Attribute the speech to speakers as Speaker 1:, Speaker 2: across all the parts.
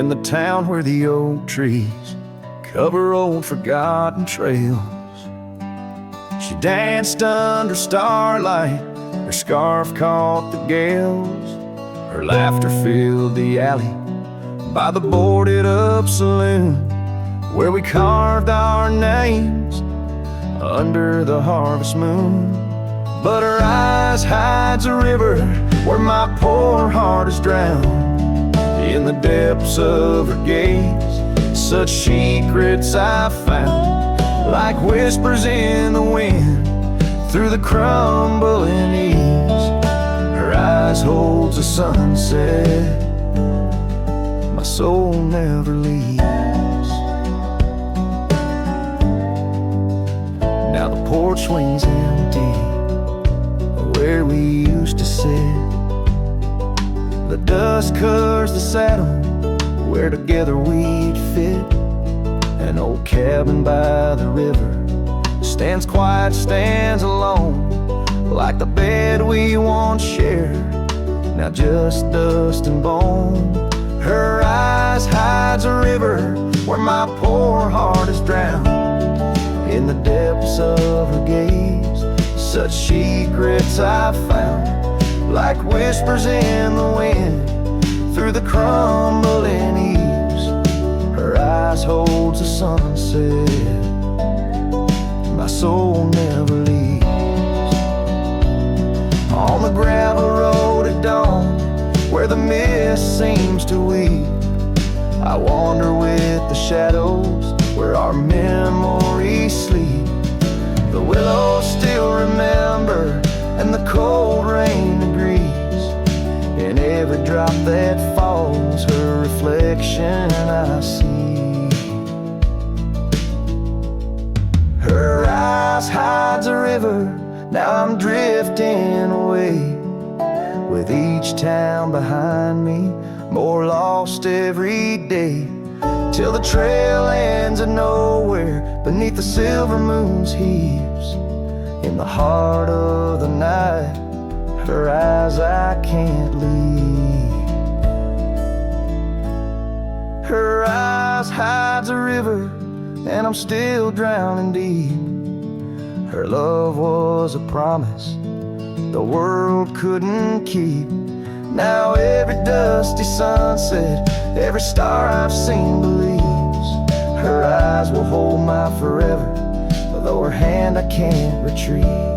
Speaker 1: in the town where the oak trees cover old forgotten trails. She danced under starlight, her scarf caught the gales. Her laughter filled the alley by the boarded up saloon, where we carved our names under the harvest moon. But her eyes hides a river where my poor heart is drowned. In the depths of her gaze, such secrets I found, like whispers in the wind through the crumbling eaves. Her eyes holds a sunset my soul never leaves. Now the porch swings empty where we used to sit. The dust covers the saddle where together we'd fit. An old cabin by the river stands quiet, stands alone, like the bed we once shared, now just dust and bone. Her eyes hides a river where my poor heart is drowned. In the depths of her gaze, such secrets I found, like whispers in the wind through the crumbling eaves. Her eyes holds a sunset my soul never leaves. On the gravel road at dawn, where the mist seems to weep, I wander with the shadows where our memories sleep. The willows still remember, and the cold rain agrees. In every drop that falls, her reflection I see. Her eyes hides a river, now I'm drifting away, with each town behind me, more lost every day, till the trail ends at nowhere beneath the silver moon's heaves. In the heart of the night, her eyes I can't leave. Her eyes hides a river, and I'm still drowning deep. Her love was a promise the world couldn't keep. Now every dusty sunset, every star I've seen believes her eyes will hold my forever, though her hand I can't retrieve.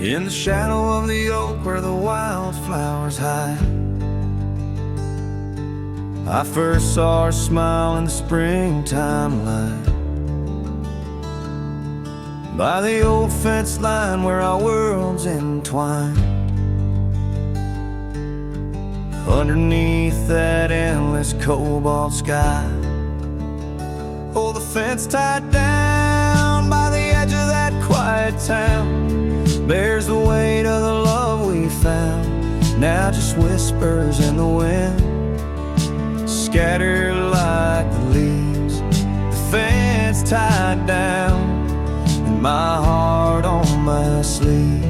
Speaker 1: In the shadow of the oak where the wildflowers hide, I first saw her smile in the springtime light. By the old fence line where our worlds entwine, underneath that endless cobalt sky. Oh, the fence tied down by the edge of that quiet town bears the weight of the love we found, now just whispers in the wind, scattered like the leaves. The fence tied down, and my heart on my sleeve.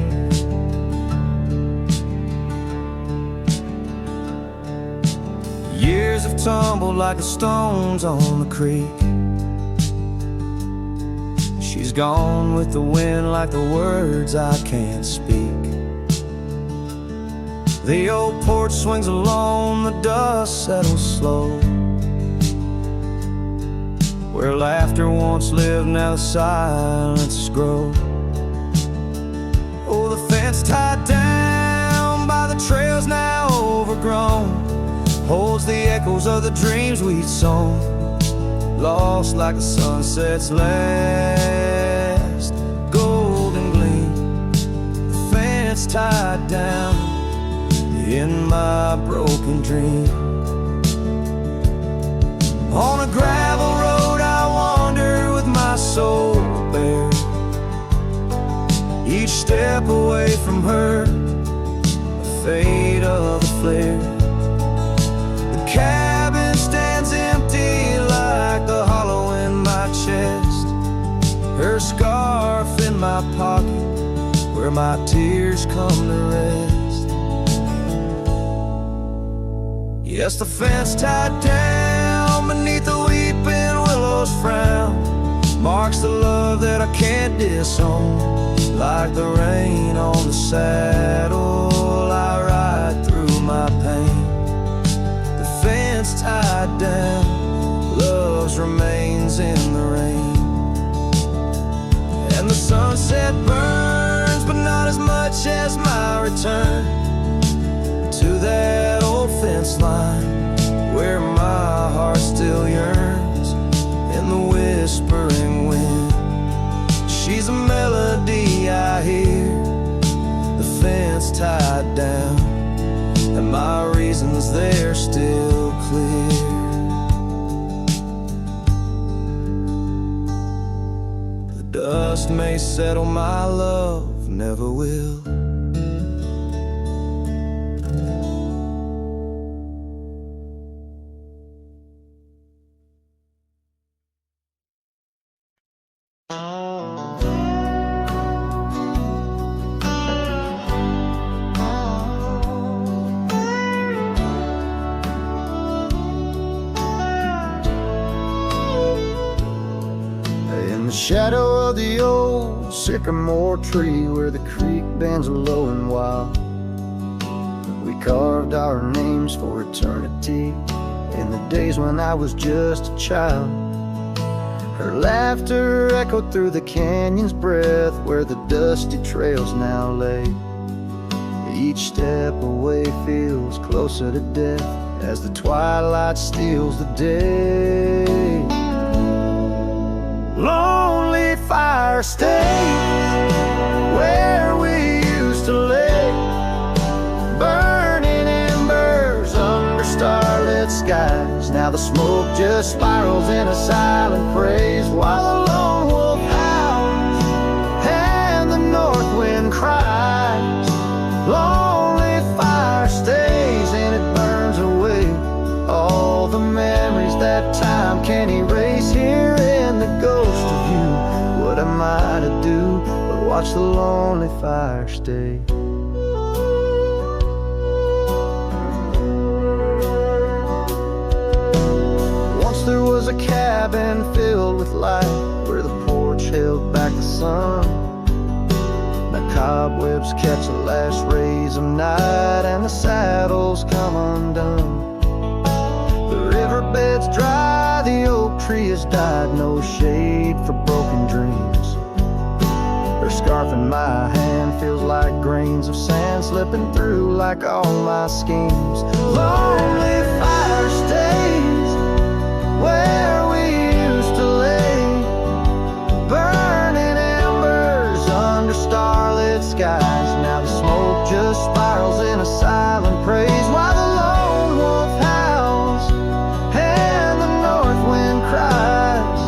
Speaker 1: Years have tumbled like the stones on the creek. She's gone with the wind like the words I can't speak. The old porch swings alone, the dust settles slow. Where laughter once lived, now the silences grow. Oh, the fence tied down by the trails now overgrown holds the echoes of the dreams we'd sown, lost like the sunset's last golden gleam. The fence tied down in my broken dream. On a gravel road I wander with my soul bare, each step from her, the fate of the flare. The cabin stands empty like a hollow in my chest. Her scarf in my pocket, where my tears come to rest. Yes, the fence tied down beneath the weeping willow's frown marks the love that I can't disown. Like the rain on the saddle, I ride through my pain. The fence tied down, love's remains in the rain. And the sunset burns, but not as much as my return to that old fence line where my heart still yearns in the whispering wind. She's a melody I hear, the fence tied down, and my reasons they're still clear. The dust may settle, my love never will. Shadow of the old sycamore tree where the creek bends low and wild, we carved our names for eternity in the days when I was just a child. Her laughter echoed through the canyon's breath where the dusty trails now lay. Each step away feels closer to death as the twilight steals the day. Lonely fire stays where we used to lay, burning embers under starlit skies. Now the smoke just spirals in a silent praise while the lone wolf howls and the north wind cries. Lonely fire stays and it burns away all the memories that time can't erase. Here in the ghost of you, what am I to do but watch the lonely fire stay? Once there was a cabin filled with light where the porch held back the sun. The cobwebs catch the last rays of night and the saddles come undone. The riverbed's dry, the oak tree has died, no shade for broken dreams. Her scarf in my hand feels like grains of sand slipping through like all my schemes. Lonely fire stays where we used to lay, burning embers under starlit skies. Now the smoke just spirals in a silent praise while the lone wolf howls and the north wind cries.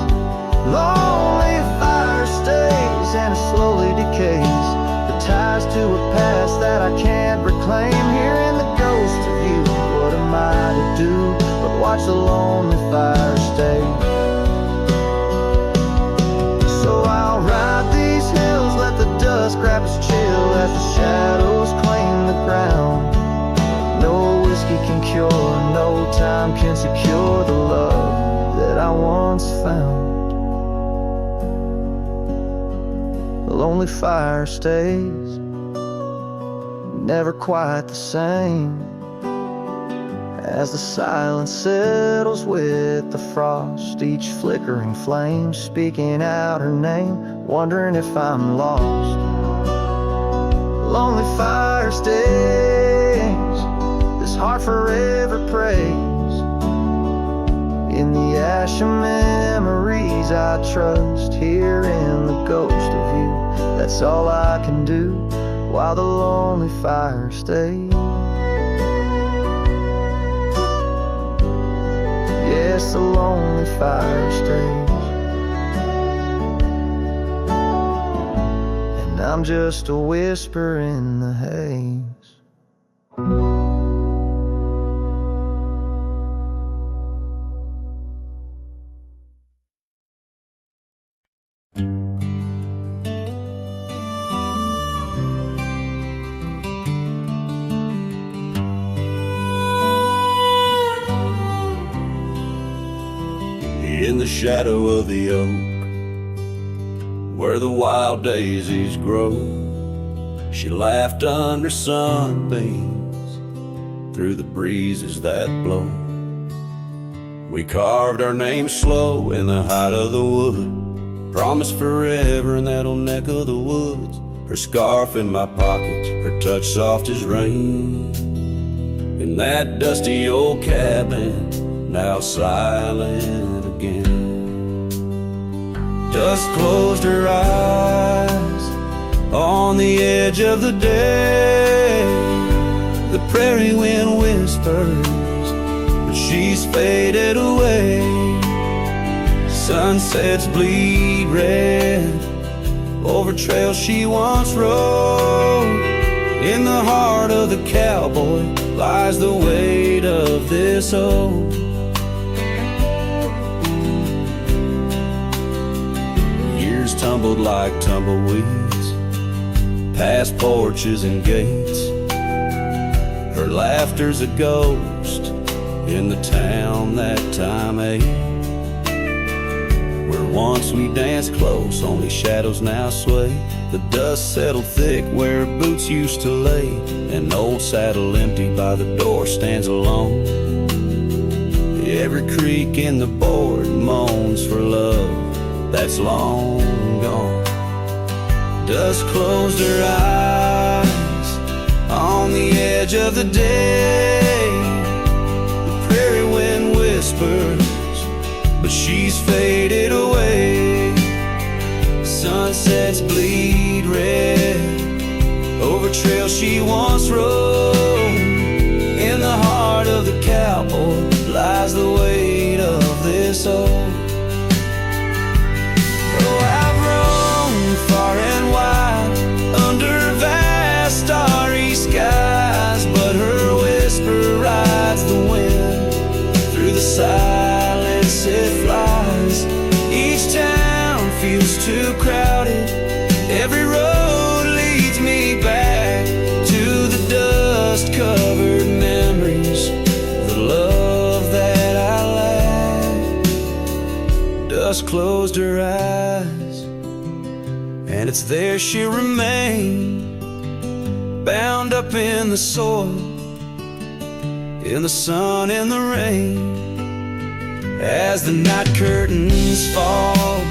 Speaker 1: Lonely fire stays and it slowly decays, the ties to a past that I can't reclaim. Here in the ghost of you, what am I to do but watch the lonely fire stay? So I'll ride these hills, let the dust grab its chill as the shadows claim the ground. No whiskey can cure, no time can secure the love that I once found. The lonely fire stays, never quite the same, as the silence settles with the frost, each flickering flame speaking out her name, wondering if I'm lost. Lonely fire stays, this heart forever prays. In the ash of memories I trust, here in the ghost of you, that's all I can do while the lonely fire stays. Yes, the lonely fire stays, and I'm just a whisper in the haze.
Speaker 2: In the shadow of the oak, where the wild daisies grow, she laughed under sunbeams through the breezes that blow. We carved our names slow in the height of the wood, promised forever in that old neck of the woods. Her scarf in my pocket, her touch soft as rain, in that dusty old cabin, now silent again. Dusk closed her eyes on the edge of the day. The prairie wind whispers, but she's faded away. Sunsets bleed red over trails she once rode. In the heart of the cowboy lies the weight of this old. Years tumbled like tumbleweeds past porches and gates. Her laughter's a ghost in the town that time ate. Where once we danced close, only shadows now sway. The dust settled thick where boots used to lay. An old saddle empty by the door stands alone. Every creak in the board moans for love that's long gone. Dust closed her eyes on the edge of the day. The prairie wind whispers, but she's faded away. Sunsets bleed red over trails she once rode. In the heart of the cowboy lies the weight of this old. Oh, I've roamed far and wide under vast starry skies, but her whisper rides the wind through the silence it flies. Each town feels too crowded, every road leads me back to the dust-covered memories, the love that I lacked. Dust closed her eyes, and it's there she'll remain, bound up in the soil, in the sun and the rain. As the night curtains fall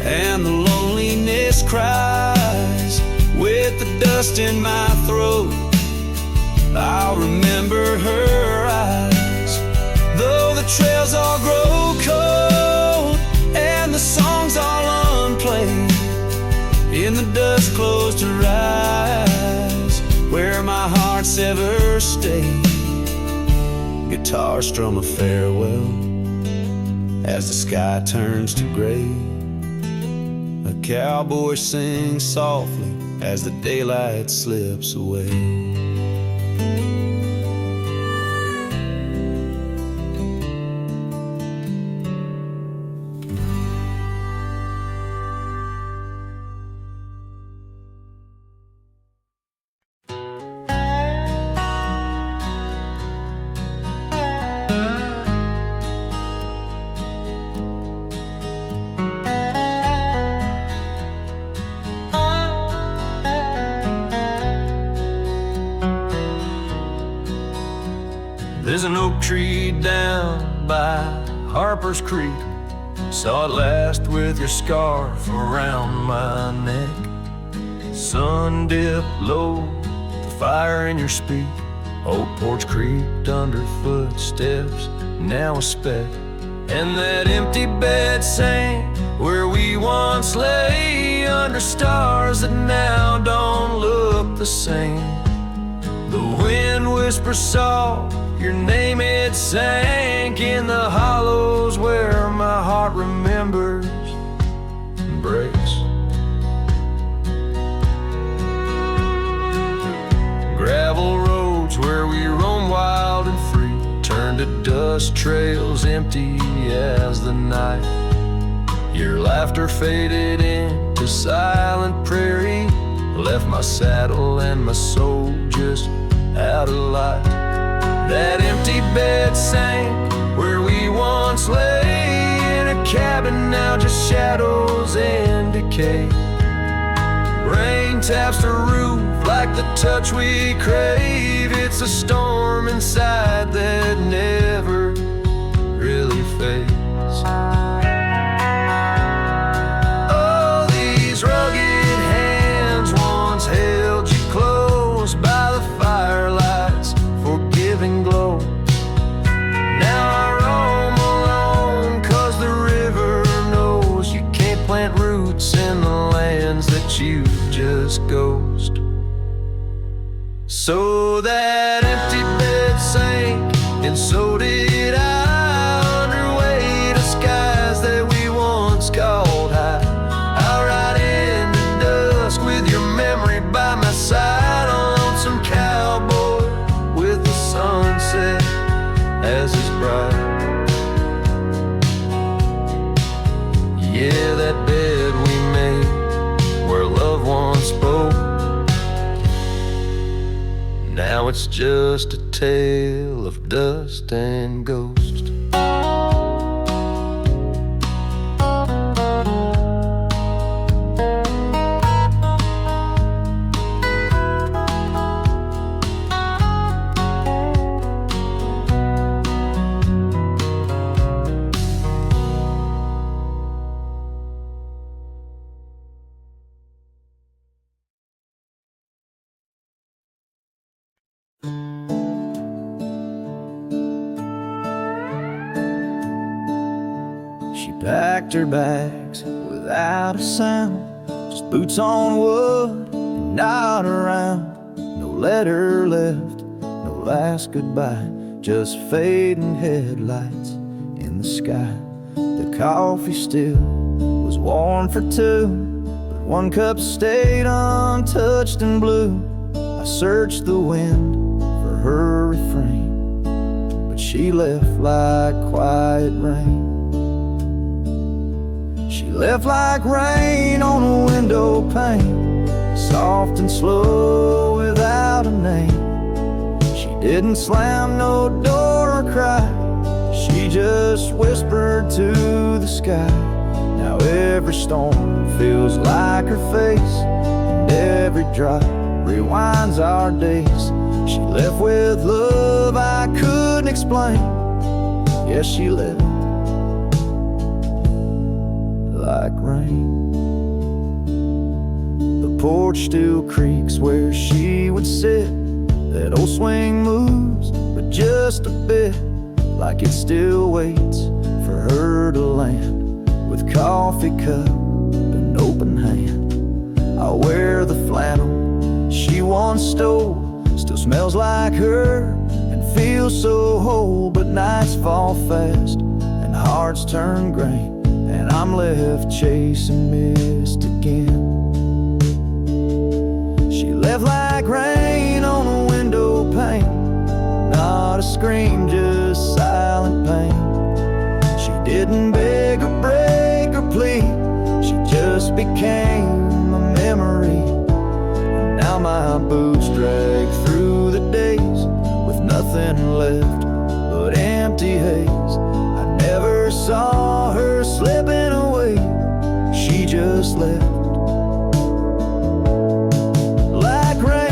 Speaker 2: and the loneliness cries, with the dust in my throat, I'll remember her eyes. Though the trails all grow cold and the songs all unplayed, in the dust closed her eyes, where my heart's ever stayed. Guitar strum a farewell as the sky turns to gray. A cowboy sings softly as the daylight slips away.
Speaker 3: There's an oak tree down by Harper's Creek. Saw it last with your scarf around my neck. Sun dipped low, the fire in your speak. Old porch creaked under footsteps, now a speck. And that empty bed sang where we once lay, under stars that now don't look the same. The wind whispers soft, your name it sank in the hollows where my heart remembers and breaks. into dust trails empty as the night. Your laughter faded into silent prairie, left my saddle and my soul just out of light. That empty bed sank where we once lay, in a cabin now just shadows and decay. Rain taps the roof like the touch we crave. It's a storm inside that never really fades. Oh, these rugged hands once held you close by the firelight's forgiving glow. Now I roam alone 'cause the river knows you can't plant roots in the lands that you just ghost. So that empty bed sank, and so did I, under weight of skies that we once called high. I'll ride into dusk with your memory by my side, a lonesome cowboy with the sunset as his bride. Yeah, that bed we made where love once spoke, now it's just a tale of dust and ghost.
Speaker 1: Packed her bags without a sound, just boots on wood and not around. No letter left, no last goodbye, just fading headlights in the sky. The coffee still was warm for two, but one cup stayed untouched and blue. I searched the wind for her refrain, but she left like quiet rain. She left like rain on a window pane, soft and slow without a name. She didn't slam no door or cry, she just whispered to the sky. Now every storm feels like her face, and every drop rewinds our days. She left with love I couldn't explain. Yes, she left like rain. The porch still creaks where she would sit. That old swing moves, but just a bit, like it still waits for her to land. With coffee cup and open hand, I'll wear the flannel she once stole. Still smells like her and feels so whole. But nights fall fast and hearts turn gray, and I'm left chasing mist again. She left like rain on a window pane, not a scream, just silent pain. She didn't beg or break or plead, she just became a memory. And now my boots drag through the days with nothing left but empty haze. I never saw her slipping away, she just left like rain.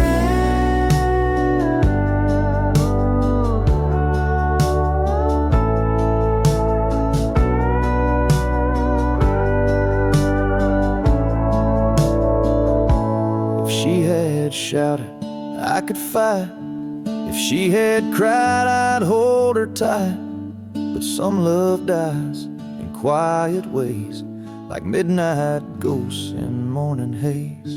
Speaker 1: If she had shouted, I could fight. If she had cried, I'd hold her tight. But some love dies in quiet ways, like midnight ghosts in morning haze.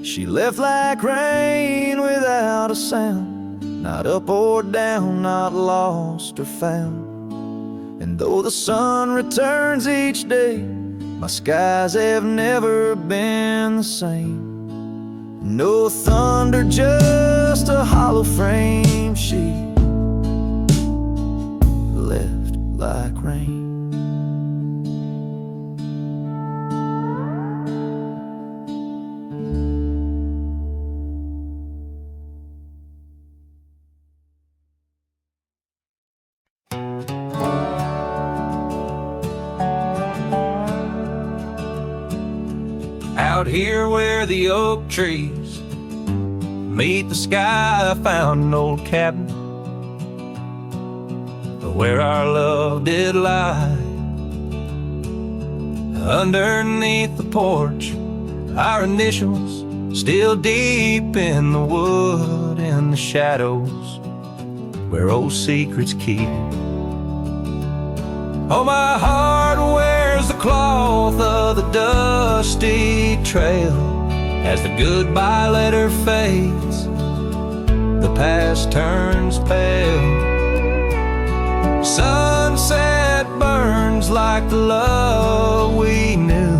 Speaker 1: She left like rain without a sound, not up or down, not lost or found. And though the sun returns each day, my skies have never been the same. No thunder, just a hollow frame she like rain.
Speaker 3: Out here where the oak trees meet the sky, I found an old cabin where our love did lie. Underneath the porch, our initials still deep in the wood, in the shadows where old secrets keep. Oh, my heart wears the cloth of the dusty trail as the goodbye letter fades, the past turns pale. Sunset burns like the love we knew,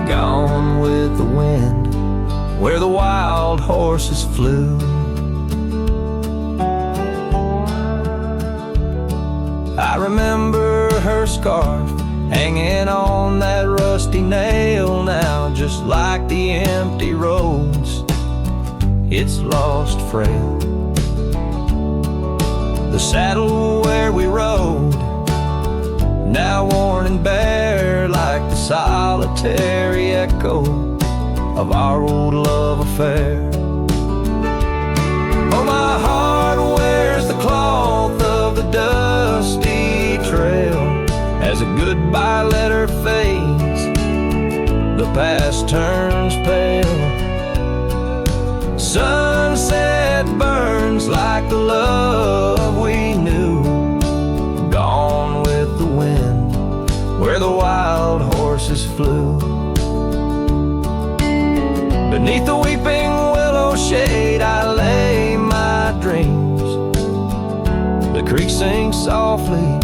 Speaker 3: gone with the wind where the wild horses flew. I remember her scarf hanging on that rusty nail now, just like the empty roads, it's lost frail. The saddle where we rode, now worn and bare like the solitary echo of our old love affair. Oh, my heart wears the cloth of the dusty trail as a goodbye letter fades, the past turns pale. Sunset burns like the love we knew, gone with the wind where the wild horses flew. Beneath the weeping willow shade I lay my dreams. The creek sings softly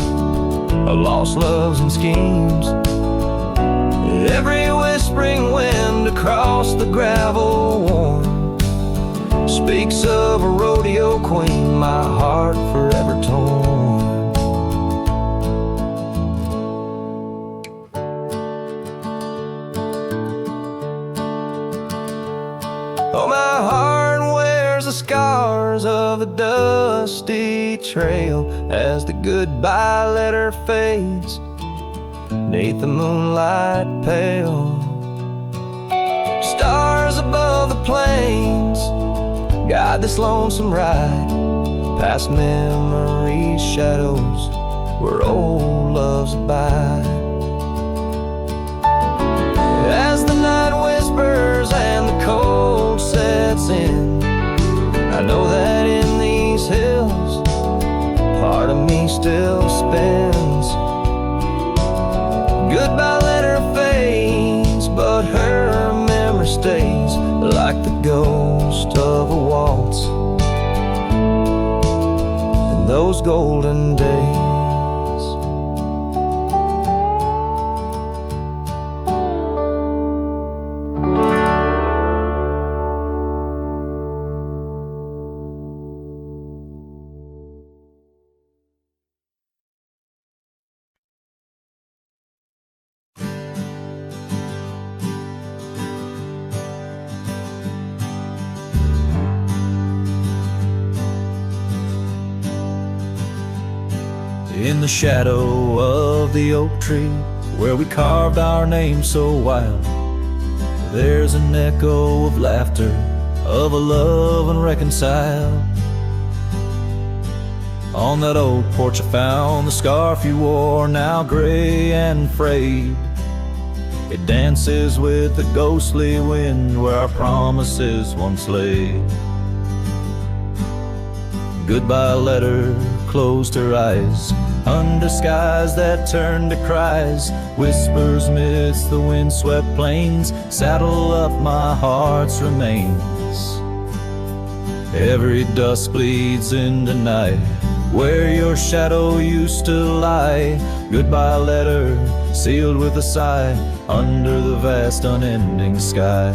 Speaker 3: of lost loves and schemes. Every whispering wind across the gravel worn speaks of a rodeo queen, my heart forever torn. Oh, my heart wears the scars of a dusty trail as the goodbye letter fades, neath the moonlight pale. Stars above the plains guide this lonesome ride, past memories, shadows where old loves abide. As the night whispers and the cold sets in, I know that in these hills part of me still spins. Goodbye letter fades, but her memory stays like the ghost of a waltz in those golden days. In the shadow of the oak tree where we carved our name so wild, there's an echo of laughter, of a love unreconciled. On that old porch I found the scarf you wore, now gray and frayed. It dances with the ghostly wind where our promises once lay. Goodbye letter closed her eyes under skies that turned to cries, whispers midst the windswept plains, saddle up my heart's remains. Every dusk bleeds into night where your shadow used to lie. Goodbye letter sealed with a sigh under the vast unending sky.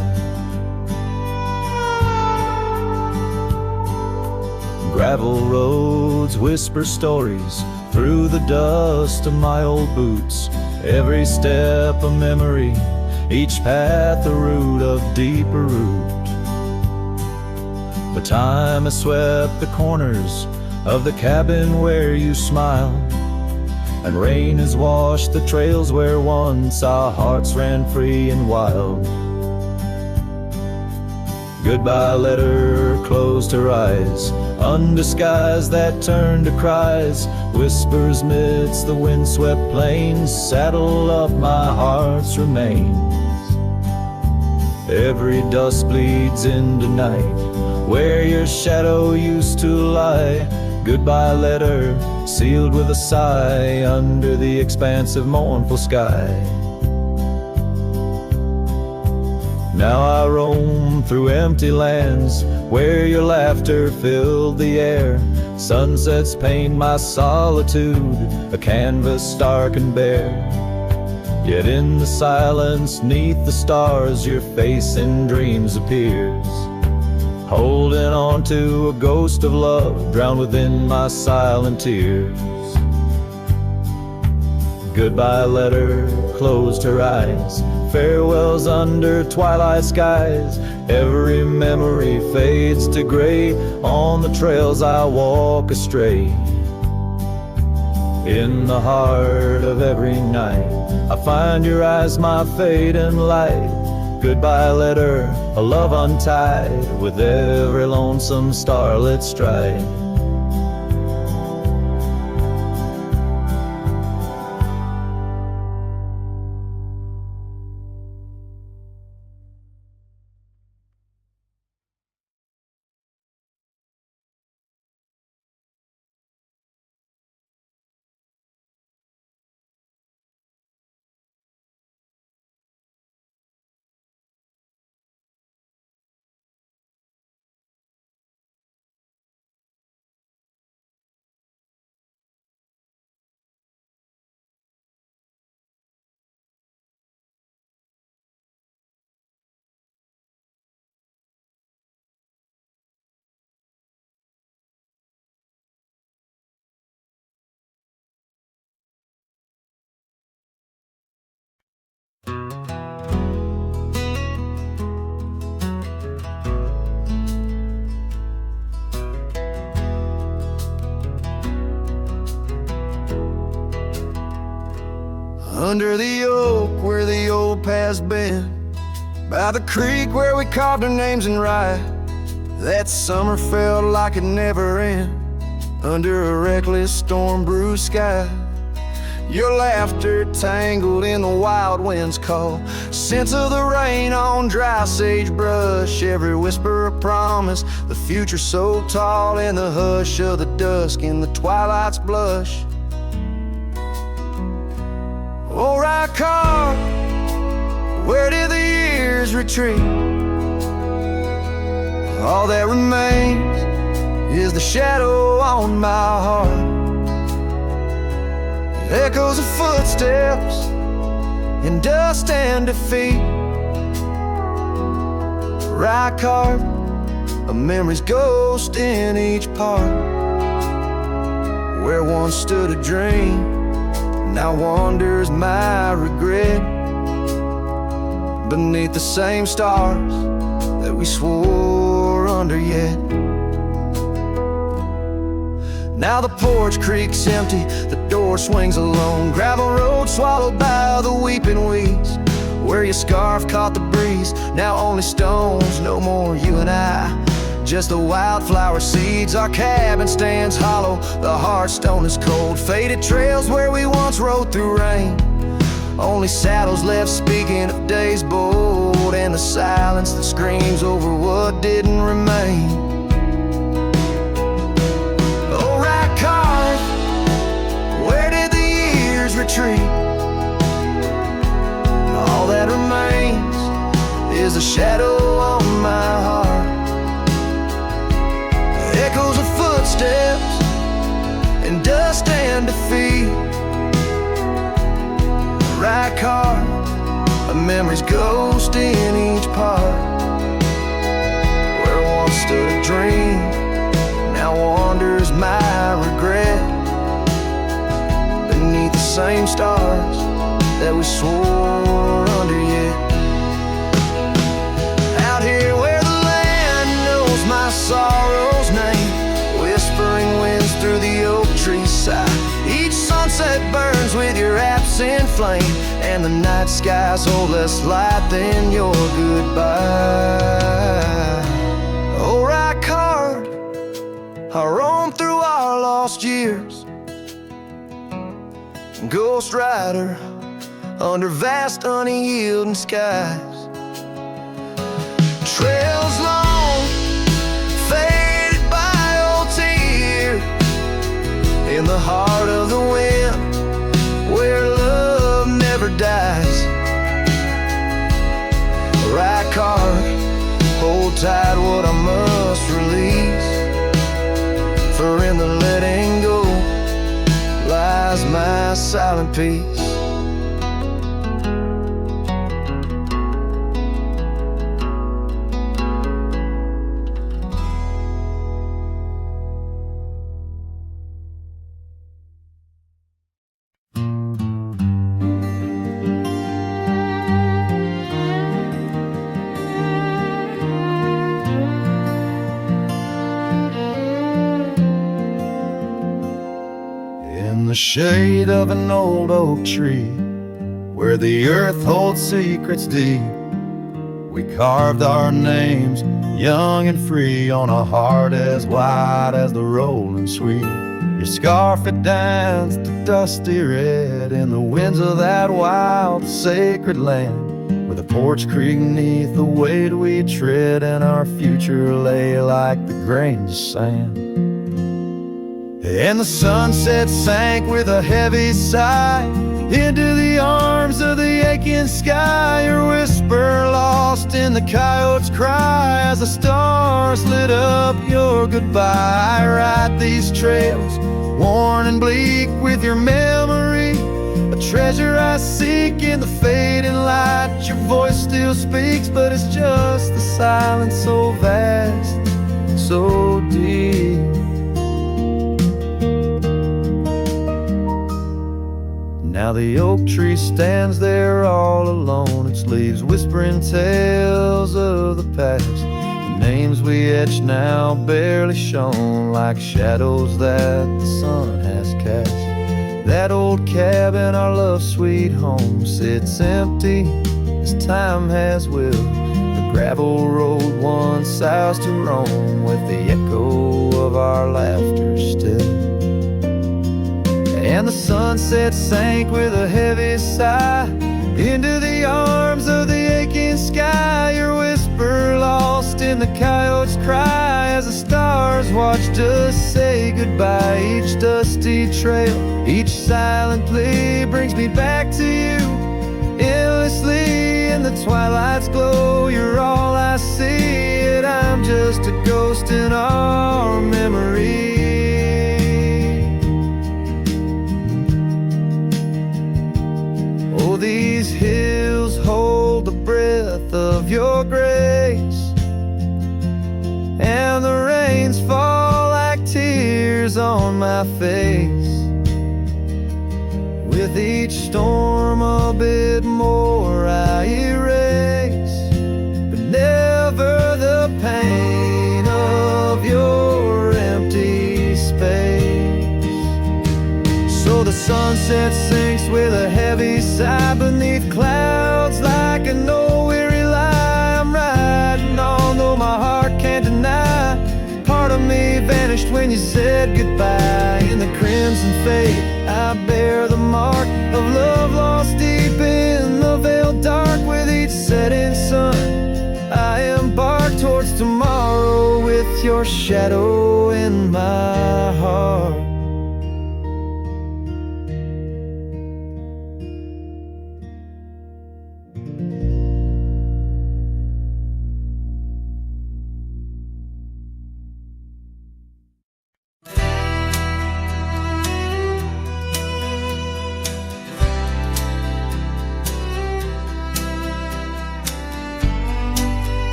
Speaker 3: Gravel roads whisper stories
Speaker 1: through the dust of my old boots. Every step a memory, each path a root of deeper root. But time has swept the corners of the cabin where you smiled, and rain has washed the trails where once our hearts ran free and wild. Goodbye letter closed her eyes, undisguised that turned to cries. Whispers midst the windswept plains, saddle up my heart's remains. Every dust bleeds into night, where your shadow used to lie. Goodbye letter, sealed with a sigh, under the expansive mournful sky. Now I roam through empty lands, where your laughter filled the air. Sunsets paint my solitude, a canvas stark and bare. Yet in the silence, 'neath the stars, your face in dreams appears, holding on to a ghost of love, drowned within my silent tears. Goodbye letter closed her eyes, farewells under twilight skies. Every memory fades to gray, on the trails I walk astray. In the heart of every night, I find your eyes, my fate and light. Goodbye letter, a love untied, with every lonesome starlit stride.
Speaker 2: Under the oak where the old path's been, by the creek where we carved our names in rye. That summer felt like it never end, under a reckless storm-bruised sky. Your laughter tangled in the wild wind's call, scents of the rain on dry sagebrush. Every whisper a promise, the future so tall, in the hush of the dusk, in the twilight's blush. Oh, right car, where did the years retreat? All that remains is the shadow on my heart, echoes of footsteps in dust and defeat. Right car, a memory's ghost in each part, where once stood a dream, now wanders my regret, beneath the same stars that we swore under yet. Now the porch creaks empty, the door swings alone, gravel road swallowed by the weeping weeds. Where your scarf caught the breeze, now only stones, no more you and I, just the wildflower seeds. Our cabin stands hollow, the hearthstone is cold, faded trails where we once rode through rain. Only saddles left speaking of days bold, and the silence that screams over what didn't remain. Oh, right car, where did the years retreat? All that remains is a shadow on my heart, echoes of footsteps in dust and defeat. Right car, a memory's ghost in each part, where once stood a dream, now wanders my regret,
Speaker 1: same stars that we swore under yet. Out here where the land knows my sorrow's name, whispering winds through the oak tree side. Each sunset burns with your absent flame, and the night skies hold less light than your goodbye. Oh, right card, I roam through our lost years. Ghost rider under vast unyielding skies. Trails long, faded by old tear, in the heart of the wind, where love never dies. Right card, hold tight what I must release, for in the letting go lies my silent peace. In the shade of an old oak tree, where the earth holds secrets deep, we carved our names, young and free, on a heart as wide as the rolling sweet. Your scarf it danced to dusty red in the winds of that wild sacred land, with a porch creek neath the weight we tread, and our future lay like the grains of sand. And the sunset sank with a heavy sigh into the arms of the aching sky, your whisper lost in the coyote's cry as the stars lit up your goodbye. I ride these trails, worn and bleak with your memory, a treasure I seek in the fading light. Your voice still speaks, but it's just the silence so vast, so deep. Now the oak tree stands there all alone, its leaves whispering tales of the past. The names we etched now barely shown, like shadows that the sun has cast. That old cabin, our love's sweet home, sits empty as time has willed. The gravel road once ours to roam, with the echo of our laughter still. And the sunset sank with a heavy sigh into the arms of the aching sky, your whisper lost in the coyote's cry as the stars watched us say goodbye. Each dusty trail, each silent plea brings me back to you endlessly. In the twilight's glow, you're all I see, and I'm just a ghost in our memory. These hills hold the breath of your grace, and the rains fall like tears on my face. With each storm a bit more I erase, but never the pain of your empty space. So the sunset sinks with a heavy sigh beneath clouds like a no-weary lie. I'm riding on though my heart can't deny. Part of me vanished when you said goodbye. In the crimson fade, I bear the mark of love lost deep in the veiled dark. With each setting sun, I embark towards tomorrow with your shadow in my heart.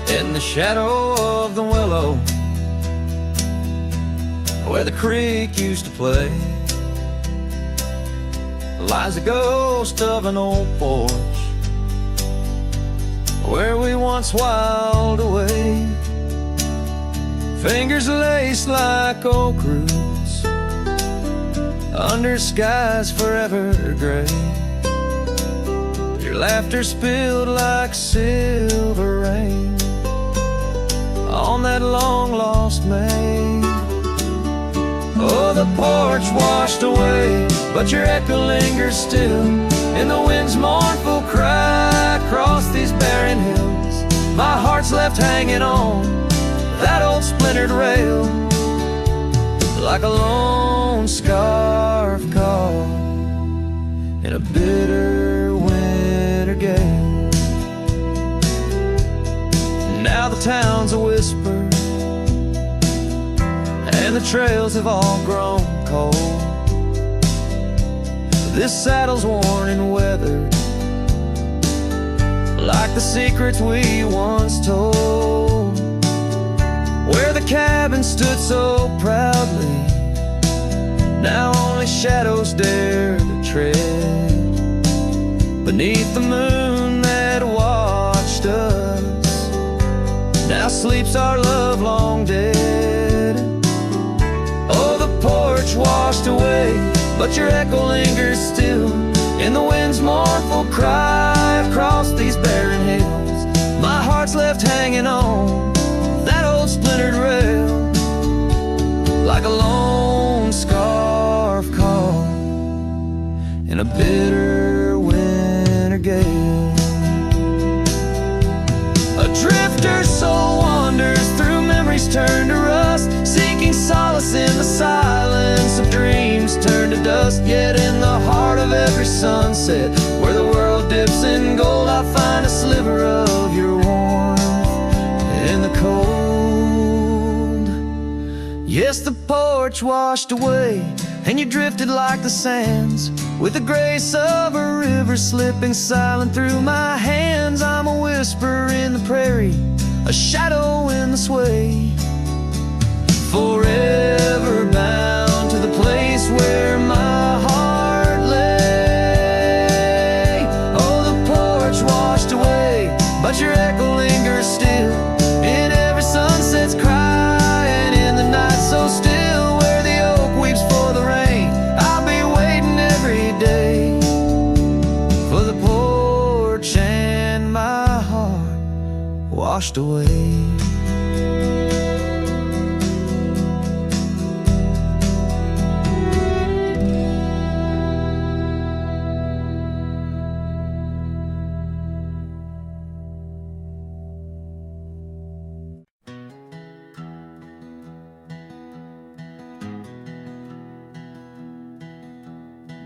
Speaker 2: In the shadow of the willow, where the creek used to play, lies the ghost of an old porch where we once whiled away. Fingers laced like oak roots under skies forever gray. Your laughter spilled like silver rain on that long-lost May. Oh, the porch washed away, but your echo lingers still in the wind's mournful cry across these barren hills. My heart's left hanging on that old splintered rail like a lone scarf caught in a bitter winter gale. Now the town's a whisper and the trails have all grown cold. This saddle's worn and weathered like the secrets we once told, where the cabin stood so proudly. Now only shadows dare to tread beneath the moon that watched us. Now sleeps our love long dead. Oh, the porch washed away, but your echo lingers still in the wind's mournful cry across these barren hills. My heart's left hanging on that old splintered rail like a lone scarf caught in a bitter winter gale. A drifter's soul wanders through memories turned to rust, seeking solace in the silence of dreams turned to dust. Yet in the heart of every sunset, where the world dips in gold, I find a sliver of your warmth in the cold. Yes, the porch washed away, and you drifted like the sands, with the grace of a river slipping silent through my hands. I'm a whisper in the prairie, a shadow in the sway, forever bound to the place where my heart lay. Oh, the porch washed away, but your echo lingers still in every sunset's cry, and in the night so still where the oak weeps for the rain. I'll be waiting every day for the porch and my heart washed away.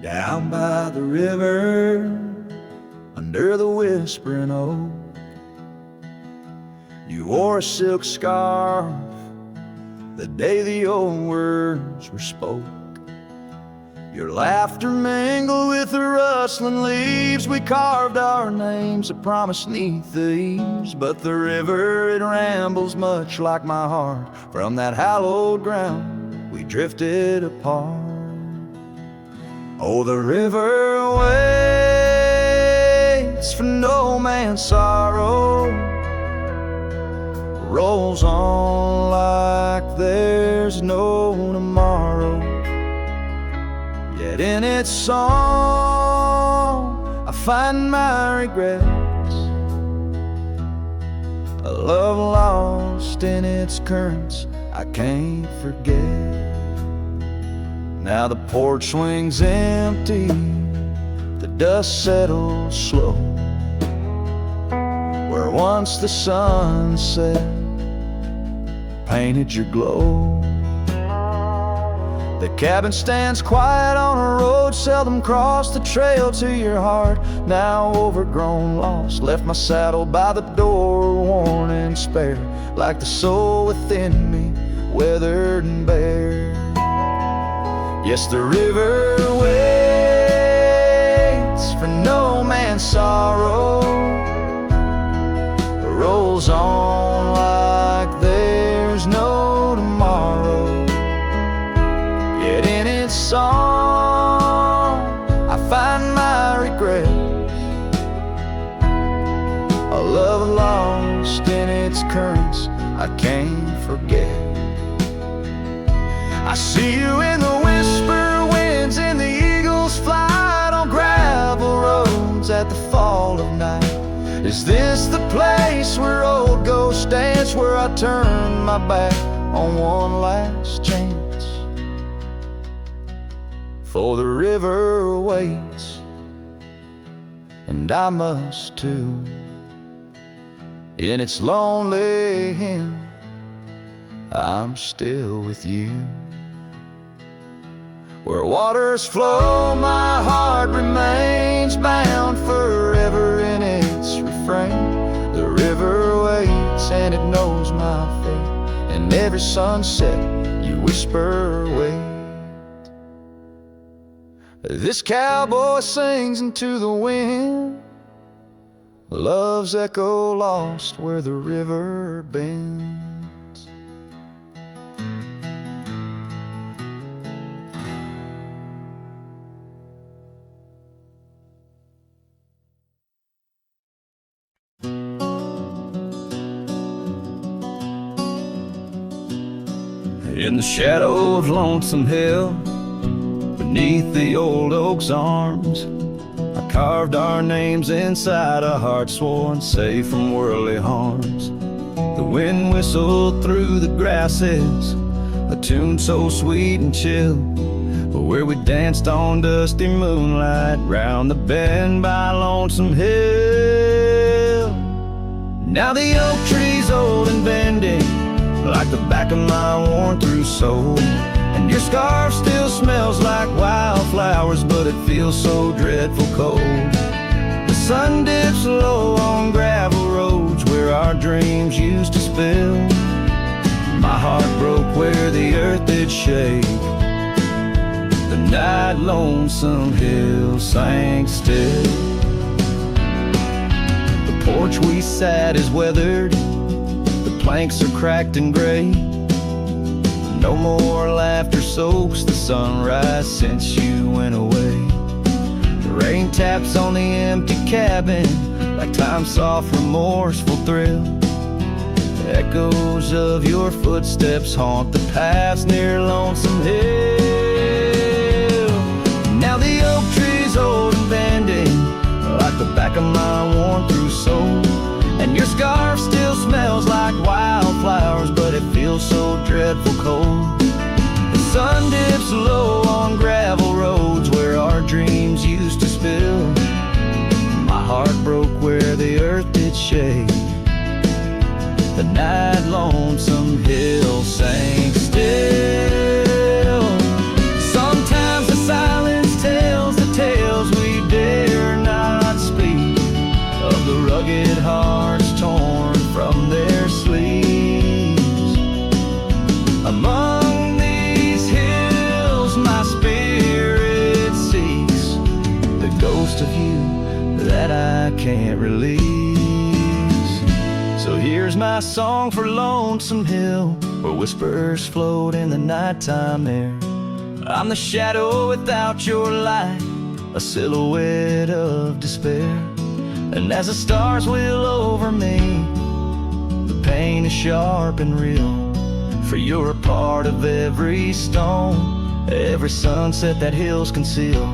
Speaker 1: Down by the river, under the whispering oak, you wore a silk scarf the day the old words were spoke. Your laughter mingled with the rustling leaves. We carved our names that promised 'neath the eaves. But the river, it rambles much like my heart. From that hallowed ground, we drifted apart. Oh, the river waits for no man's sorrow, rolls on like there's no tomorrow. Yet in its song I find my regrets, a love lost in its currents I can't forget. Now the porch swings empty, the dust settles slow, where once the sunset painted your glow. The cabin stands quiet on a road seldom crossed, the trail to your heart now overgrown, lost. Left my saddle by the door, worn and spare, like the soul within me, weathered and bare. Yes, the river waits for no man's sorrow, rolls on like there's no tomorrow. its currents I can't forget. I see you in the whisper winds, in the eagle's flight, on gravel roads at the fall of night. Is this the place where old ghosts dance, where I turn my back on one last chance? For the river waits, and I must too. In its lonely hymn, I'm still with you. Where waters flow, my heart remains bound forever in its refrain. The river waits and it knows my fate, and every sunset you whisper wait. This cowboy sings into the wind, love's echo lost where the river bends.
Speaker 2: In the shadow of Lonesome Hill, beneath the old oak's arms, I carved our names inside a heart sworn safe from worldly harms. The wind whistled through the grasses, a tune so sweet and chill, where we danced on dusty moonlight round the bend by Lonesome Hill. Now the oak tree's old and bending, like the back of my worn-through soul, and your scarf still smells like wildflowers, but it feels so dreadful cold. The sun dips low on gravel roads where our dreams used to spill. My heart broke where the earth did shake. The night Lonesome Hill sank still. The porch we sat is weathered, the planks are cracked and gray. No more laughter soaks the sunrise since you went away. The rain taps on the empty cabin like time's soft remorseful thrill. The echoes of your footsteps haunt the paths near Lonesome Hill. Now the oak tree's old and bending, like the back of my worn-through soul, and your scarf still smells like wildflowers, but it feels so dreadful cold. The sun dips low on gravel roads where our dreams used to spill. My heart broke where the earth did shake. The night Lonesome Hill sank still. Sometimes the silence tells the tales we dare not speak, of the rugged hearts torn from their sleeves. Among these hills my spirit seeks the ghost of you that I can't release. So here's my song for Lonesome Hill, where whispers float in the nighttime air. I'm the shadow without your light, a silhouette of despair. And as the stars wheel over me, the pain is sharp and real, for you're a part of every stone, every sunset that hills conceal.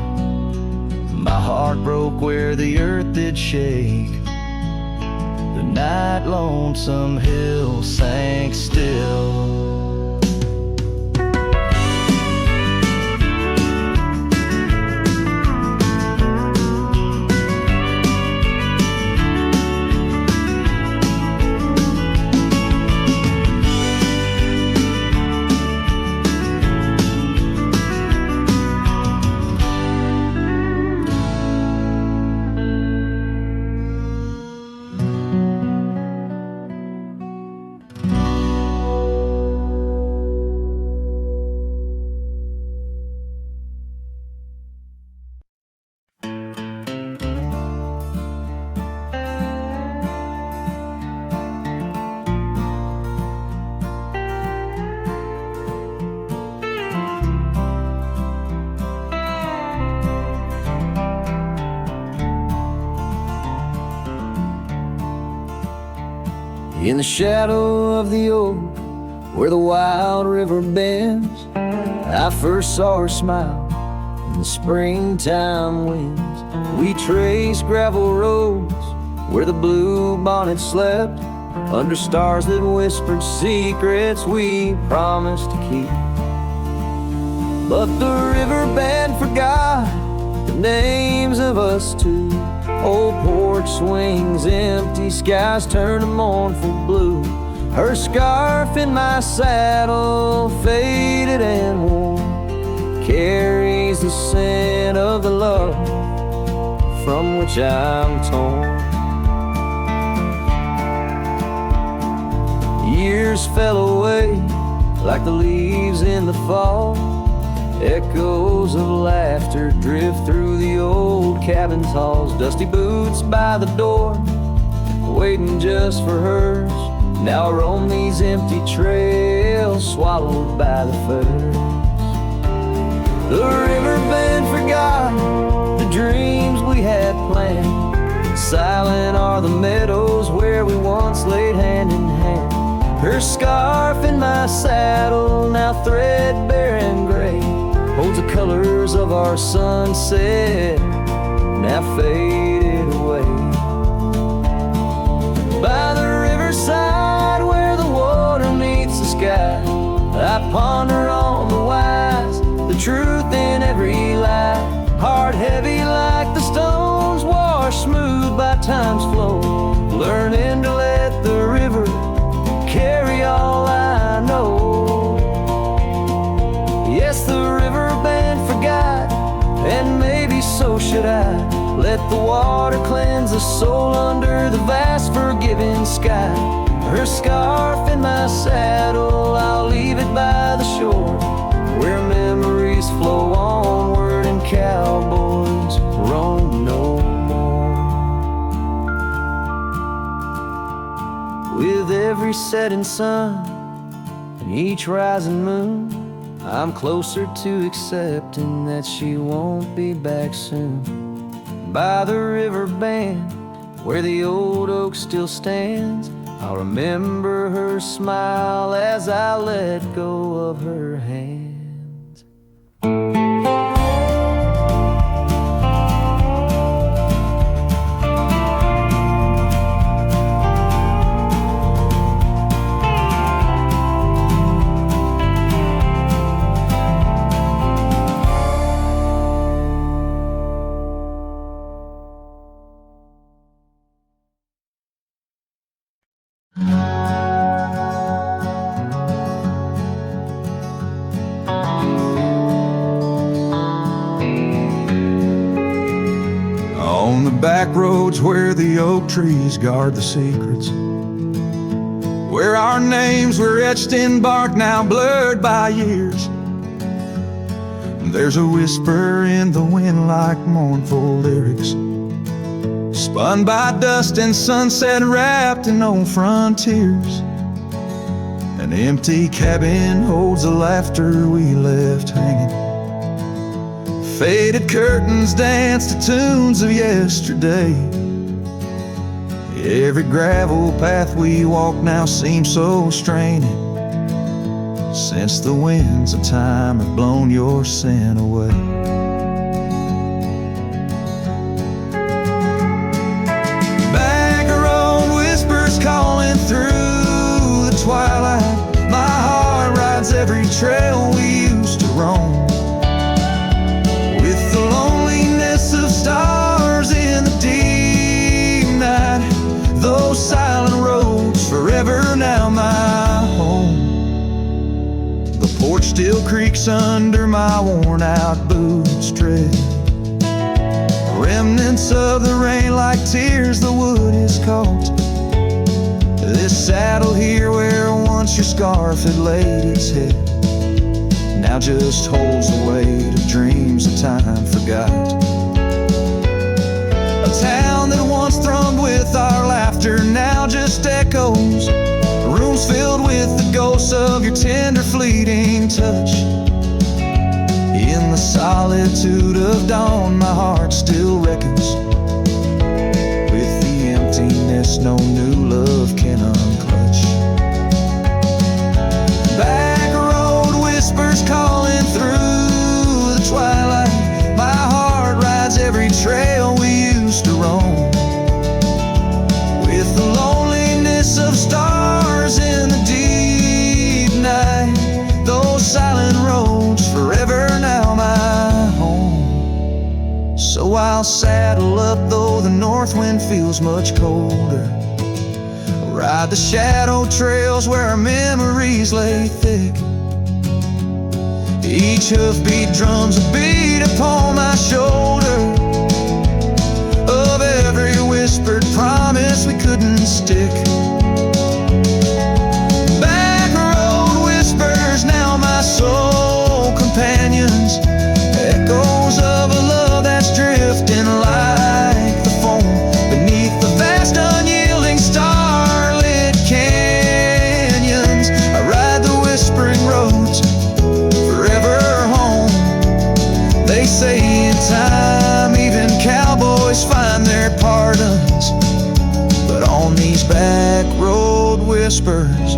Speaker 2: My heart broke where the earth did shake. The night Lonesome Hill sank still.
Speaker 1: In the shadow of the oak, where the wild river bends, I first saw her smile in the springtime winds. We traced gravel roads where the blue bonnet slept, under stars that whispered secrets we promised to keep. But the river band forgot the names of us two. Old porch swings empty, skies turn to mournful blue. Her scarf in my saddle, faded and worn, carries the scent of the love from which I'm torn. Years fell away like the leaves in the fall. Echoes of laughter drift through the old cabin's halls. Dusty boots by the door, waiting just for hers. Now I roam these empty trails, swallowed by the furs. The river band forgot the dreams we had planned. Silent are the meadows where we once laid hand in hand. Her scarf in my saddle, now threadbare and gray, holds the colors of our sunset, now faded away. By the riverside where the water meets the sky, I ponder on the wise, the truth in every lie. Heart heavy like the stones, washed smooth by time's flow, learning to let the river carry all I know. Yes, the river band forgot, and maybe so should I. Let the water cleanse the soul under the vast forgiving sky. Her scarf in my saddle, I'll leave it by the shore, where memories flow onward and cowboys roam no more. With every setting sun and each rising moon, I'm closer to accepting that she won't be back soon. By the river band, where the old oak still stands, I'll remember her smile as I let go of her hands.
Speaker 2: On the back roads where the oak trees guard the secrets, where our names were etched in bark now blurred by years, there's a whisper in the wind like mournful lyrics, spun by dust and sunset wrapped in old frontiers. An empty cabin holds the laughter we left hanging. Faded curtains dance to tunes of yesterday. Every gravel path we walk now seems so straining, since the winds of time have blown your sin away. Back road whispers calling through the twilight. My heart rides every trail we used to roam, with the loneliness of stars in the deep night. Those silent roads forever now my home. The porch still creaks under my worn out boots tread. Remnants of the rain like tears the wood is caught. This saddle here where once your scarf had laid its head, now just holds the weight of dreams that time forgot. A town that once thrummed with our laughter now just echoes, rooms filled with the ghosts of your tender fleeting touch. In the solitude of dawn my heart still reckons with the emptiness no new love can unclose.
Speaker 1: I'll saddle up though the north wind feels much colder. Ride the shadow trails where our memories lay thick. Each hoofbeat drums a beat upon my shoulder of every whispered promise we couldn't stick. Back road whispers, now my soul companions, echoes of a love that's drifting like the foam beneath the vast unyielding starlit canyons. I ride the whispering roads forever home. They say in time even cowboys find their pardons, but on these back road whispers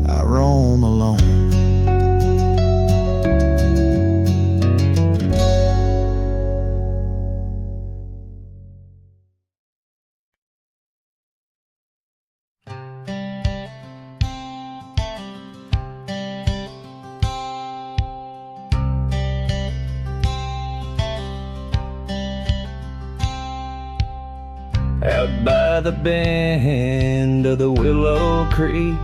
Speaker 1: I roam alone.
Speaker 3: Out by the bend of the Willow Creek,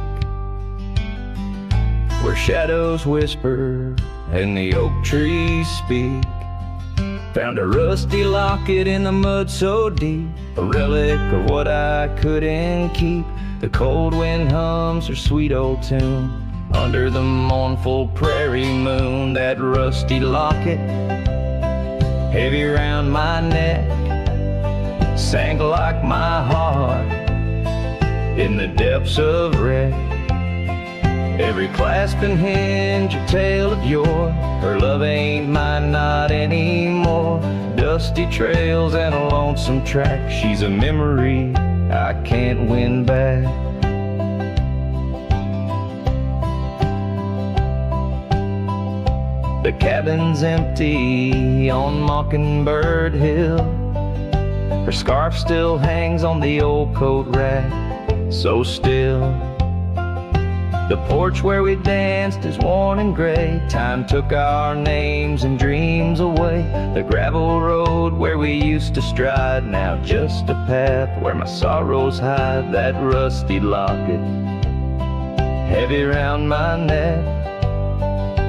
Speaker 3: where shadows whisper and the oak trees speak, found a rusty locket in the mud so deep, a relic of what I couldn't keep. The cold wind hums her sweet old tune under the mournful prairie moon. That rusty locket, heavy round my neck, sank like my heart in the depths of wreck. Every clasp and hinge a tale of yore. Her love ain't mine, not anymore. Dusty trails and a lonesome track. She's a memory I can't win back. The cabin's empty on Mockingbird Hill. Her scarf still hangs on the old coat rack, so still. The porch where we danced is worn and gray. Time took our names and dreams away. The gravel road where we used to stride, now just a path where my sorrows hide. That rusty locket, heavy round my neck,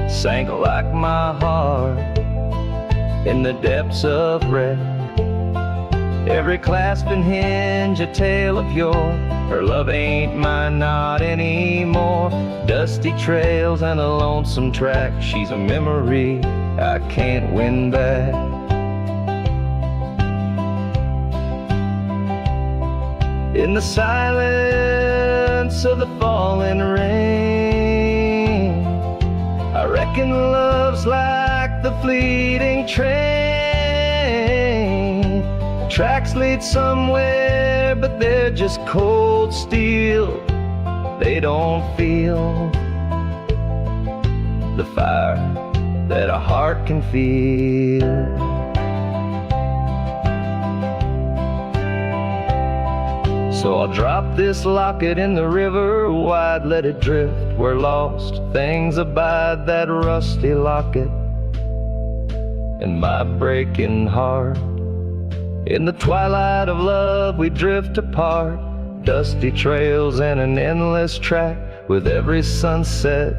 Speaker 3: sank like my heart in the depths of wreck. Every clasp and hinge a tale of yore. Her love ain't mine, not anymore. Dusty trails and a lonesome track. She's a memory I can't win back. In the silence of the falling rain, I reckon love's like the fleeting train. Tracks lead somewhere, but they're just cold steel. They don't feel the fire that a heart can feel. So I'll drop this locket in the river wide, let it drift where lost things abide. That rusty locket and my breaking heart. In the twilight of love we drift apart. Dusty trails and an endless track. With every sunset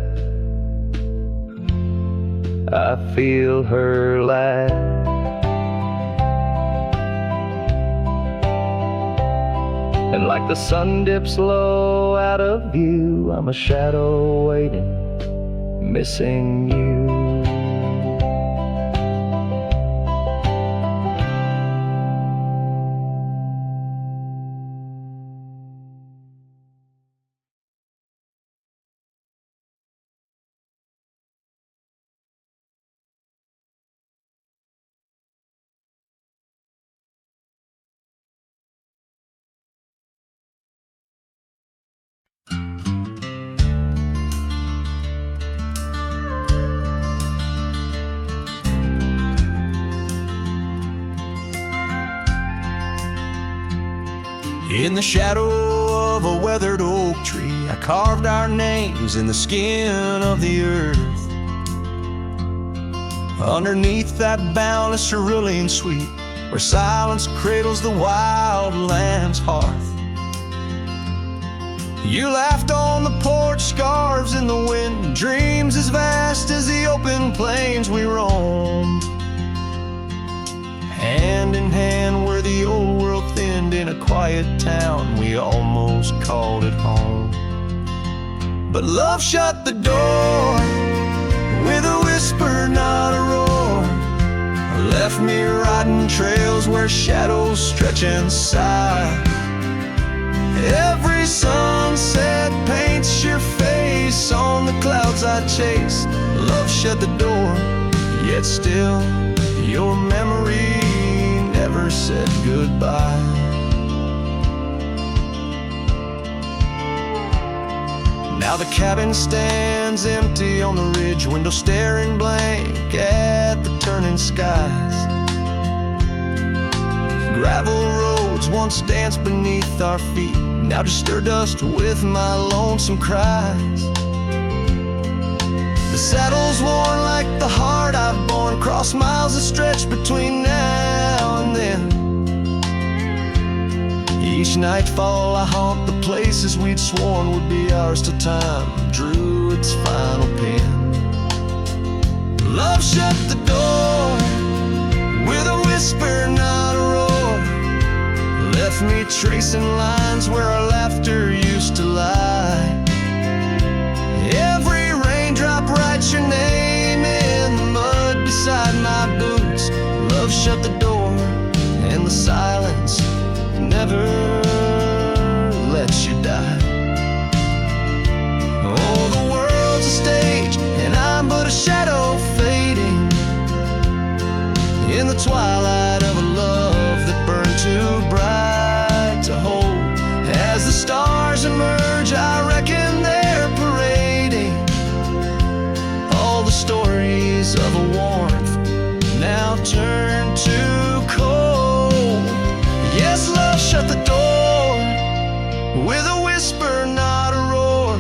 Speaker 3: I feel her laugh. And like the sun dips low out of view, I'm a shadow waiting, missing you.
Speaker 2: In the shadow of a weathered oak tree, I carved our names in the skin of the earth. underneath that boundless cerulean sweet, where silence cradles the wild lamb's hearth. You laughed on the porch, scarves in the wind, dreams as vast as the open plains we roamed. Hand in hand where the old world thinned, in a quiet town we almost called it home. But love shut the door with a whisper, not a roar. Left me riding trails where shadows stretch and sigh. Every sunset paints your face on the clouds I chase. Love shut the door, yet still your memory never said goodbye. Now the cabin stands empty on the ridge, window staring blank at the turning skies. Gravel roads once danced beneath our feet, now just stir dust with my lonesome cries. The saddle's worn like the heart I've borne, cross miles of stretch between now and then. Each nightfall I haunt the places we'd sworn would be ours till time drew its final pen. Love shut the door with a whisper, not a roar. Left me tracing lines where our laughter used to lie. Every raindrop writes your name in the mud beside my boots. Love shut the door, and the silence never lets you die. Oh, the world's a stage, and I'm but a shadow fading in the twilight of a love that burned too bright to hold. As the stars emerge, I reckon they're parading all the stories of a warmth now turned to cold. Yes, love shut the door with a whisper, not a roar.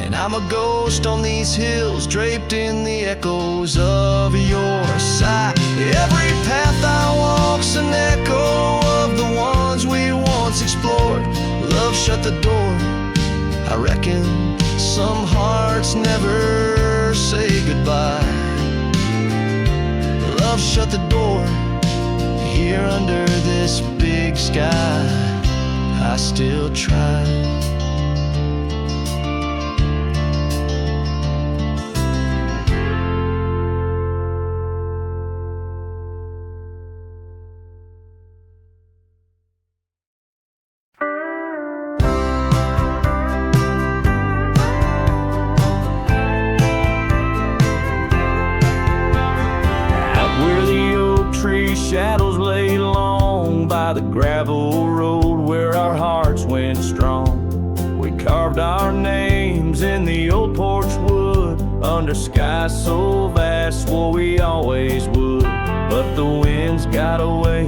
Speaker 2: And I'm a ghost on these hills, draped in the echoes of your sigh. Every path I walk's an echo of the ones we once explored. Love shut the door, I reckon some hearts never say goodbye. Love shut the door, here under this big sky I still try.
Speaker 3: Shadows lay long by the gravel road where our hearts went strong. We carved our names in the old porch wood under skies so vast, swore we always would. But the winds got a way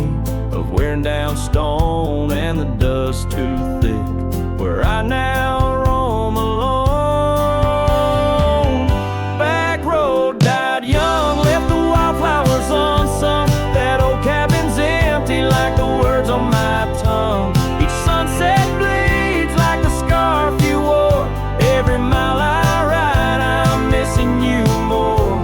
Speaker 3: of wearing down stone and the dust too thick, where I now roam alone. Back road died young, left the wildflowers unsung. That old cabin's empty like the words on my tongue. Each sunset bleeds like the scarf you wore. Every mile I ride, I'm missing you more.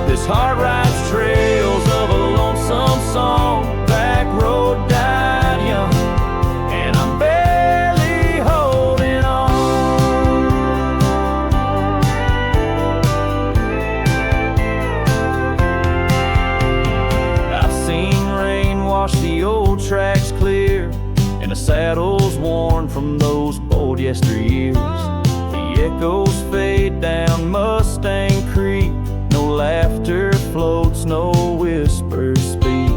Speaker 3: This heart rides trails of a lonesome song. Back road died young, and I'm barely holding on. I've seen rain wash the old tracks clear, and the saddles worn from those bold yesteryears. The echoes fade down Mustang Creek, no laughter floats, no whispers speak.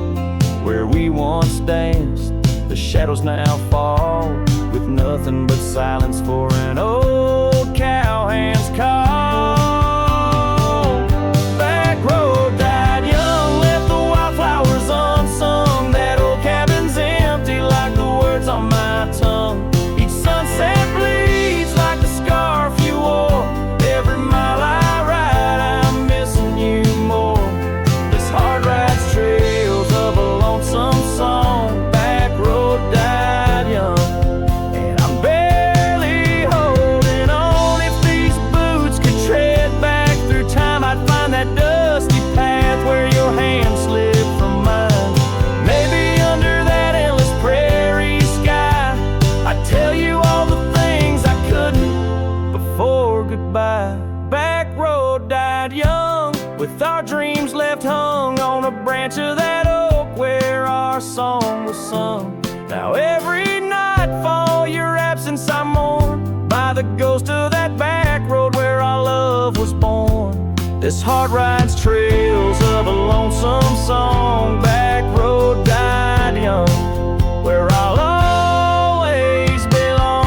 Speaker 3: Where we once danced, the shadows now fall, with nothing but silence for an old cowhand's call. Back road died young, left the wildflowers unsung. That old cabin's empty like the words on my tongue. Each sunset bleeds like the scarf you wore. Every mile I ride, I'm missing you more. branch of that oak where our song was sung. Now every nightfall your absence I mourn, by the ghost of that back road where our love was born. This heart rides trails of a lonesome song, back road died young, where I'll always belong.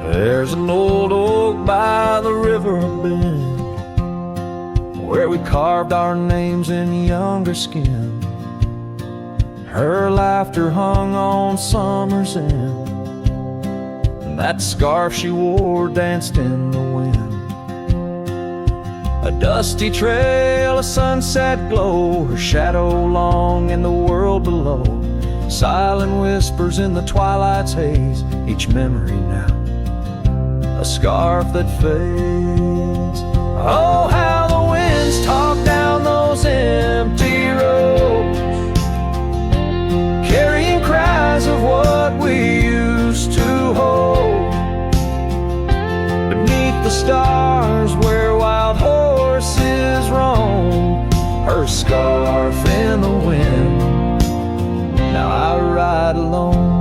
Speaker 3: There's an old oak by the river bend, where we carved our names in younger skin. Her laughter hung on summer's end, and that scarf she wore danced in the wind. A dusty trail, a sunset glow, her shadow long in the world below. Silent whispers in the twilight's haze, each memory now a scarf that fades. Oh, how the winds talk down those empty roads, carrying cries of what we used to hold. Beneath the stars where wild horses roam, her scarf in the wind. Now I ride alone.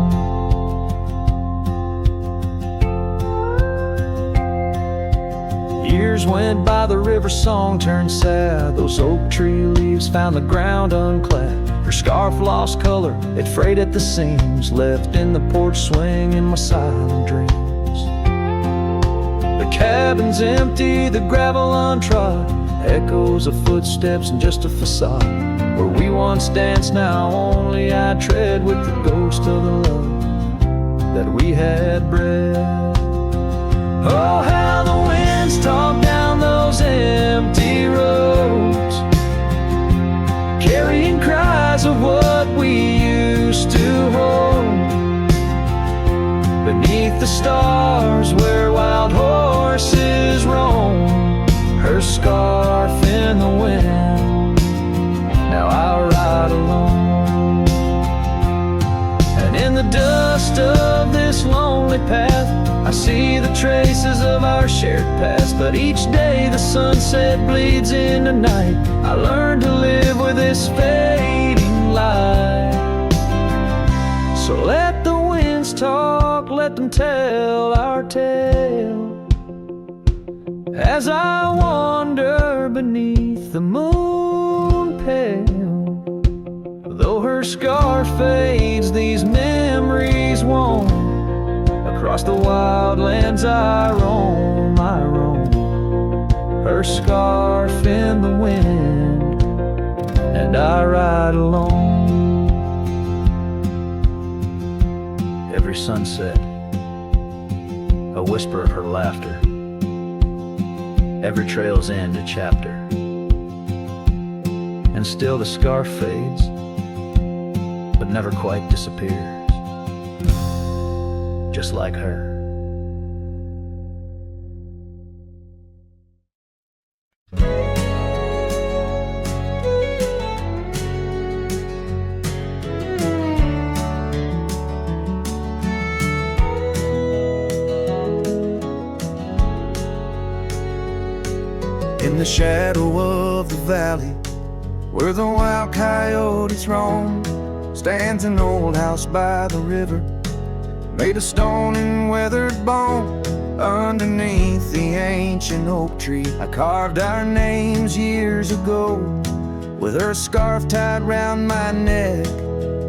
Speaker 3: Years went by, the river song turned sad. Those oak tree leaves found the ground unclad. Her scarf lost color, it frayed at the seams, left in the porch swing in my silent dreams. The cabin's empty, the gravel untrod, echoes of footsteps and just a facade. Where we once danced, now only I tread, with the ghost of the love that we had bred. Oh, how the winds talk down those empty roads, carrying cries of what we used to hold. Beneath the stars where wild horses roam, her scarf in the wind. Now I ride alone. And in the dust of this lonely path, I see the traces of our shared past. But each day the sunset bleeds into night, I learn to live with this fading light. So let the winds talk, let them tell our tale, as I wander beneath the moon pale. Though her scarf fades, these memories won't. Across the wild lands I roam, her scarf in the wind, and I ride alone. Every sunset, a whisper of her laughter, every trail's end a chapter, and still the scarf fades, but never quite disappears. Just like her.
Speaker 1: In the shadow of the valley, where the wild coyotes roam, stands an old house by the river, made of stone and weathered bone. Underneath the ancient oak tree, I carved our names years ago, with her scarf tied round my neck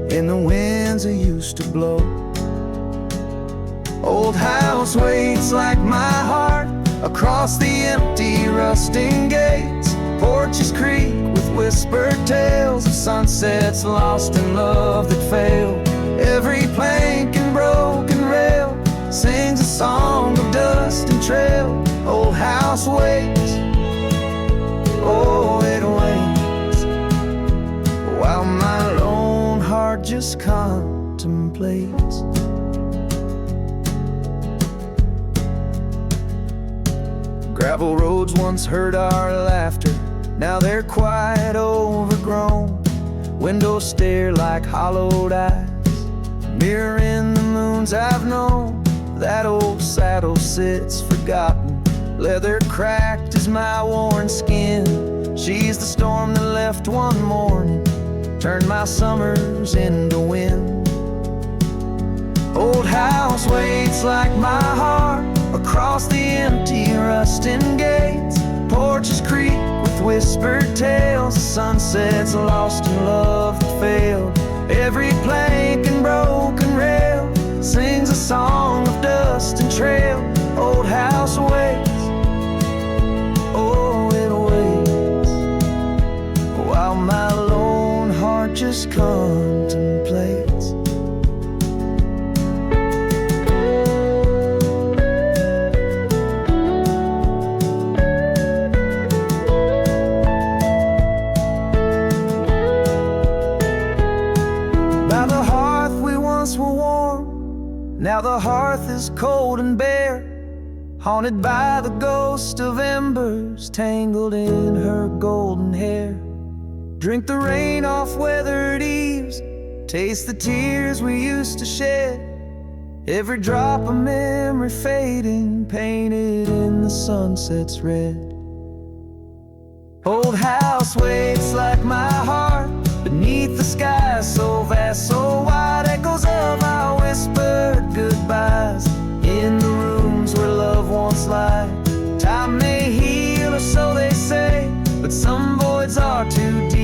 Speaker 1: in the winds that used to blow. Old house waits like my heart across the empty rusting gates. Porches creak with whispered tales of sunsets lost in love that failed. Every plank and broken rail sings a song of dust and trail. Old house waits, oh it waits, while my lone heart just just contemplates. Gravel roads once heard our laughter, now they're quite overgrown. Windows stare like hollowed eyes, mirroring the moons I've known. That old saddle sits forgotten, leather cracked as my worn skin. She's the storm that left one morning, turned my summers into wind. Old house waits like my heart across the empty rusting gates. Porches creak with whispered tales of sunsets lost in love that failed. Every plank and broken rail sings a song of dust and trail. Old house waits, oh it waits, while my lone heart just contemplates. Now the hearth is cold and bare, haunted by the ghost of embers tangled in her golden hair. Drink the rain off weathered eaves, taste the tears we used to shed. Every drop of memory fading, painted in the sunset's red. Old house waits like my heart beneath the sky so vast, so wide. Echoes of our whispered goodbyes in the rooms where love once lied. Time may heal, or so they say, but some voids are too deep